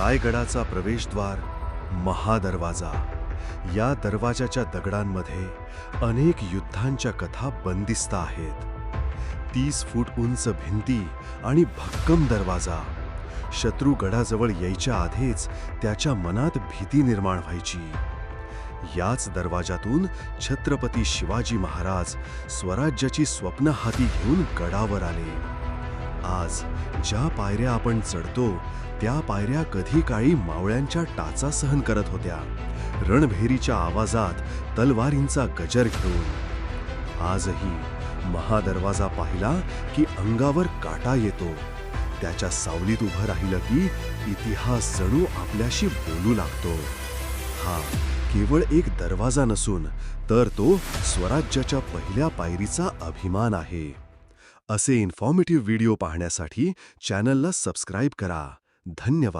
रायगडाचा प्रवेशद्वार, महादरवाजा. या दरवाजाच्या दगडांमध्ये अनेक युद्धांच्या कथा बंदिस्त आहेत. 30 फूट उंच भिंती आणि भक्कम दरवाजा. शत्रू गडाजवळ यायच्या आधीच त्याच्या मनात भीती निर्माण व्हायची. याच दरवाजातून छत्रपती शिवाजी महाराज स्वराज्याची स्वप्न हाती घेऊन गडावर आले. आज ज्या पायऱ्या आपण चढतो त्या पायऱ्या कधी काळी मावळ्यांच्या टाचा सहन करत होत्या, रणभेरीच्या आवाजात तलवारींचा गजर घेऊन. आजही महादरवाजा पाहिला की अंगावर काटा येतो. त्याच्या सावलीत उभं राहिलं की इतिहास जणू आपल्याशी बोलू लागतो. हा केवळ एक दरवाजा नसून तर तो स्वराज्याच्या पहिल्या पायरीचा अभिमान आहे. असे इन्फॉर्मेटिव्ह व्हिडिओ पाहण्यासाठी चॅनलला सबस्क्राईब करा. धन्यवाद.